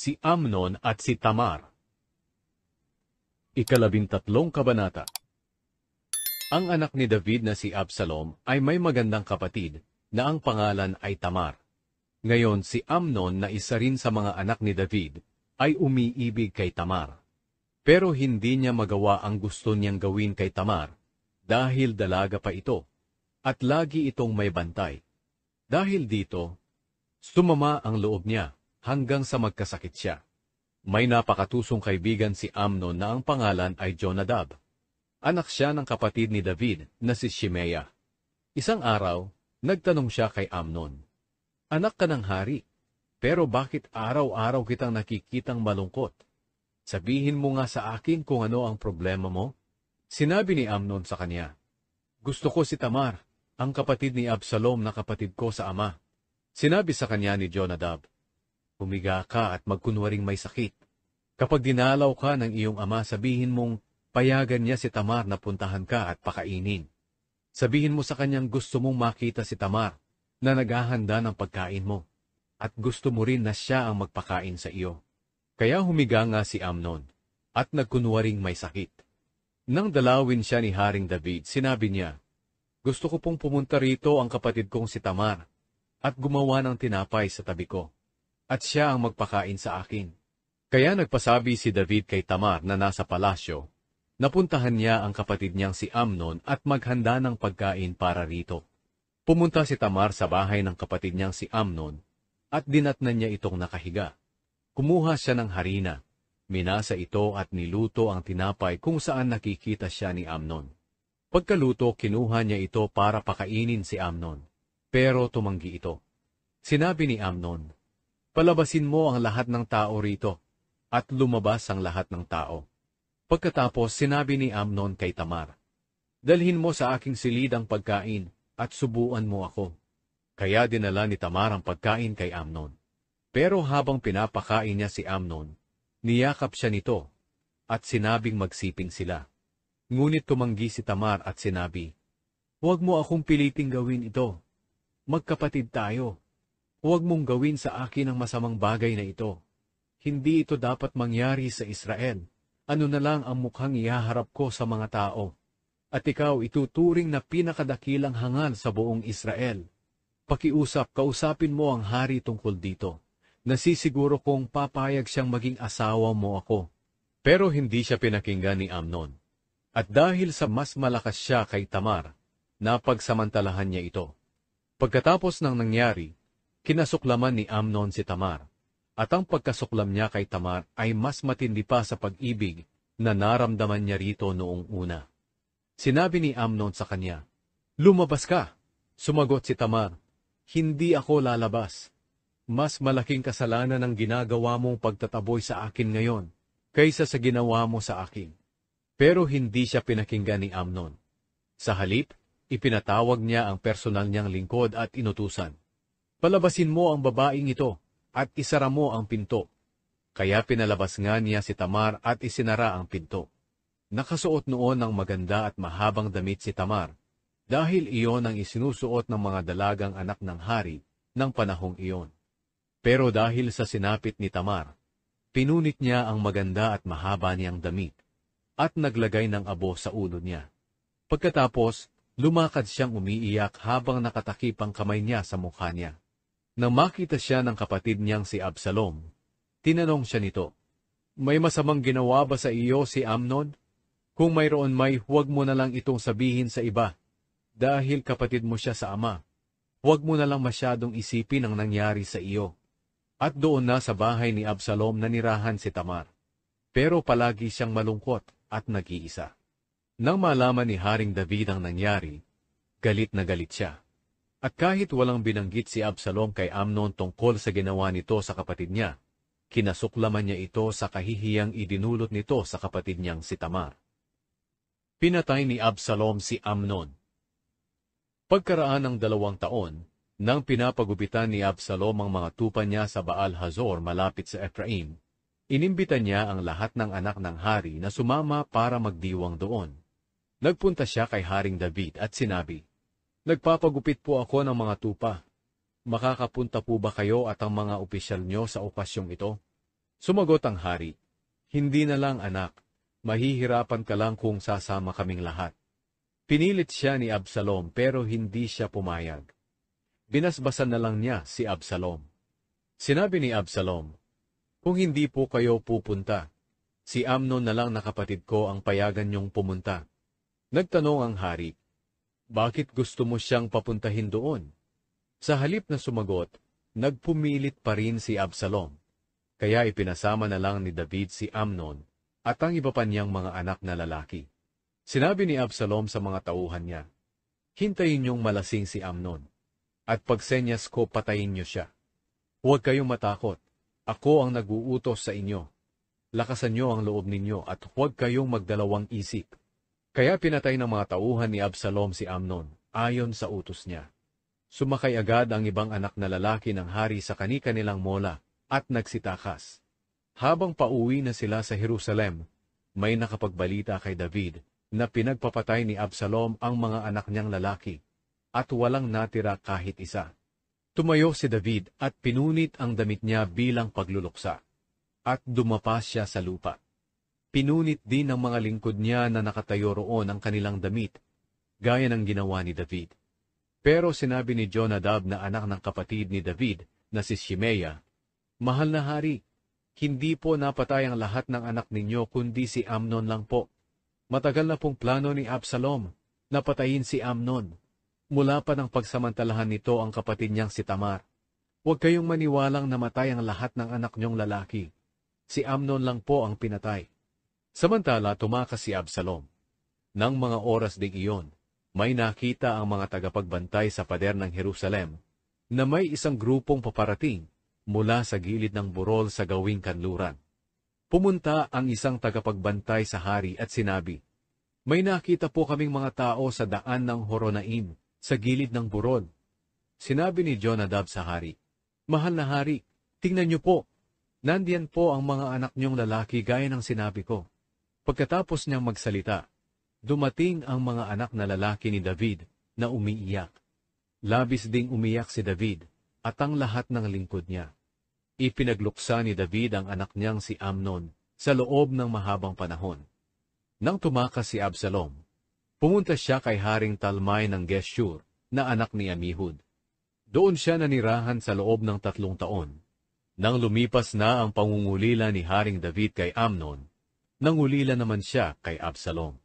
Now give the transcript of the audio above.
Si Amnon at si Tamar. 13 kabanata. Ang anak ni David na si Absalom ay may magandang kapatid na ang pangalan ay Tamar. Ngayon si Amnon na isa rin sa mga anak ni David ay umiibig kay Tamar. Pero hindi niya magawa ang gusto niyang gawin kay Tamar dahil dalaga pa ito at lagi itong may bantay. Dahil dito, sumama ang loob niya hanggang sa magkasakit siya. May napakatusong kaibigan si Amnon na ang pangalan ay Jonadab. Anak siya ng kapatid ni David na si Shimeah. Isang araw, nagtanong siya kay Amnon, "Anak ka ng hari, pero bakit araw-araw kitang nakikitang malungkot? Sabihin mo nga sa akin kung ano ang problema mo." Sinabi ni Amnon sa kanya, "Gusto ko si Tamar, ang kapatid ni Absalom na kapatid ko sa ama." Sinabi sa kanya ni Jonadab, "Humiga ka at magkunwaring may sakit. Kapag dinalaw ka ng iyong ama, sabihin mong payagan niya si Tamar na puntahan ka at pakainin. Sabihin mo sa kanyang gusto mong makita si Tamar na naghahanda ng pagkain mo, at gusto mo rin na siya ang magpakain sa iyo." Kaya humiga nga si Amnon, at nagkunwaring may sakit. Nang dalawin siya ni Haring David, sinabi niya, "Gusto ko pong pumunta rito ang kapatid kong si Tamar, at gumawa ng tinapay sa tabi ko, at siya ang magpakain sa akin." Kaya nagpasabi si David kay Tamar na nasa palasyo, napuntahan niya ang kapatid niyang si Amnon at maghanda ng pagkain para rito. Pumunta si Tamar sa bahay ng kapatid niyang si Amnon, at dinatnan niya itong nakahiga. Kumuha siya ng harina, minasa ito at niluto ang tinapay kung saan nakikita siya ni Amnon. Pagkaluto, kinuha niya ito para pakainin si Amnon, pero tumanggi ito. Sinabi ni Amnon, "Palabasin mo ang lahat ng tao rito," at lumabas ang lahat ng tao. Pagkatapos, sinabi ni Amnon kay Tamar, "Dalhin mo sa aking silid ang pagkain at subuan mo ako." Kaya dinala ni Tamar ang pagkain kay Amnon. Pero habang pinapakain niya si Amnon, niyakap siya nito, at sinabing magsiping sila. Ngunit tumanggi si Tamar at sinabi, "Huwag mo akong piliting gawin ito. Magkapatid tayo. Huwag mong gawin sa akin ang masamang bagay na ito. Hindi ito dapat mangyari sa Israel. Ano na lang ang mukhang ihaharap ko sa mga tao. At ikaw ituturing na pinakadakilang hangal sa buong Israel. Kausapin mo ang hari tungkol dito. Nasisiguro kong papayag siyang maging asawa mo ako." Pero hindi siya pinakinggan ni Amnon. At dahil sa mas malakas siya kay Tamar, napagsamantalahan niya ito. Pagkatapos ng nangyari, kinasuklaman ni Amnon si Tamar, at ang pagkasuklam niya kay Tamar ay mas matindi pa sa pag-ibig na naramdaman niya rito noong una. Sinabi ni Amnon sa kanya, "Lumabas ka." Sumagot si Tamar, "Hindi ako lalabas. Mas malaking kasalanan ang ginagawa mong pagtataboy sa akin ngayon, kaysa sa ginawa mo sa akin." Pero hindi siya pinakinggan ni Amnon. Sa halip, ipinatawag niya ang personal niyang lingkod at inutusan, "Palabasin mo ang babaeng ito, at isara mo ang pinto." Kaya pinalabas nga niya si Tamar at isinara ang pinto. Nakasuot noon ng maganda at mahabang damit si Tamar, dahil iyon ang isinusuot ng mga dalagang anak ng hari ng panahong iyon. Pero dahil sa sinapit ni Tamar, pinunit niya ang maganda at mahaba niyang damit, at naglagay ng abo sa ulo niya. Pagkatapos, lumakad siyang umiiyak habang nakatakip ang kamay niya sa mukha niya. Nang makita siya ng kapatid niyang si Absalom, tinanong siya nito, "May masamang ginawa ba sa iyo si Amnon? Kung mayroon huwag mo na lang itong sabihin sa iba, dahil kapatid mo siya sa ama. Huwag mo na lang masyadong isipin ang nangyari sa iyo." At doon na sa bahay ni Absalom nanirahan si Tamar. Pero palagi siyang malungkot at nag-iisa. Nang malaman ni Haring David ang nangyari, galit na galit siya. At kahit walang binanggit si Absalom kay Amnon tungkol sa ginawa nito sa kapatid niya, kinasuklaman niya ito sa kahihiyang idinulot nito sa kapatid niyang si Tamar. Pinatay ni Absalom si Amnon. Pagkaraan ng 2 taon, nang pinapagupitan ni Absalom ang mga tupa niya sa Baal Hazor malapit sa Ephraim, inimbita niya ang lahat ng anak ng hari na sumama para magdiwang doon. Nagpunta siya kay Haring David at sinabi, "Nagpapagupit po ako ng mga tupa. Makakapunta po ba kayo at ang mga opisyal nyo sa okasyong ito?" Sumagot ang hari, "Hindi na lang anak, mahihirapan ka lang kung sasama kaming lahat." Pinilit siya ni Absalom pero hindi siya pumayag. Binasbasan na lang niya si Absalom. Sinabi ni Absalom, "Kung hindi po kayo pupunta, si Amnon na lang na kapatid ko ang payagan niyong pumunta." Nagtanong ang hari, "Bakit gusto mo siyang papuntahin doon?" Sa halip na sumagot, nagpumilit pa rin si Absalom. Kaya ipinasama na lang ni David si Amnon at ang iba pa niyang mga anak na lalaki. Sinabi ni Absalom sa mga tauhan niya, "Hintayin niyong malasing si Amnon, at pagsenyas ko patayin niyo siya. Huwag kayong matakot, ako ang nag-uutos sa inyo. Lakasan niyo ang loob ninyo at huwag kayong magdalawang isip." Kaya pinatay ng mga tauhan ni Absalom si Amnon, ayon sa utos niya. Sumakay agad ang ibang anak na lalaki ng hari sa kani-kanilang mola at nagsitakas. Habang pauwi na sila sa Jerusalem, may nakapagbalita kay David na pinagpapatay ni Absalom ang mga anak niyang lalaki at walang natira kahit isa. Tumayo si David at pinunit ang damit niya bilang pagluluksa at dumapa siya sa lupa. Pinunit din ng mga lingkod niya na nakatayo roon ang kanilang damit, gaya ng ginawa ni David. Pero sinabi ni Jonadab na anak ng kapatid ni David na si Shimeya, "Mahal na hari, hindi po napatay ang lahat ng anak ninyo kundi si Amnon lang po. Matagal na pong plano ni Absalom na patayin si Amnon. Mula pa ng pagsamantalahan nito ang kapatid niyang si Tamar. Huwag kayong maniwalang namatay ang lahat ng anak niyong lalaki. Si Amnon lang po ang pinatay." Samantala tumakas si Absalom. Nang mga oras ding iyon, may nakita ang mga tagapagbantay sa pader ng Jerusalem na may isang grupong paparating mula sa gilid ng burol sa gawing kanluran. Pumunta ang isang tagapagbantay sa hari at sinabi, "May nakita po kaming mga tao sa daan ng Horonaim sa gilid ng burol." Sinabi ni Jonadab sa hari, "Mahal na hari, tingnan niyo po, nandiyan po ang mga anak niyong lalaki gaya ng sinabi ko." Pagkatapos niyang magsalita, dumating ang mga anak na lalaki ni David na umiiyak. Labis ding umiyak si David at ang lahat ng lingkod niya. Ipinagluksa ni David ang anak niyang si Amnon sa loob ng mahabang panahon. Nang tumakas si Absalom, pumunta siya kay Haring Talmai ng Geshur na anak ni Amihud. Doon siya nanirahan sa loob ng 3 taon. Nang lumipas na ang pangungulila ni Haring David kay Amnon, nangulila naman siya kay Absalom.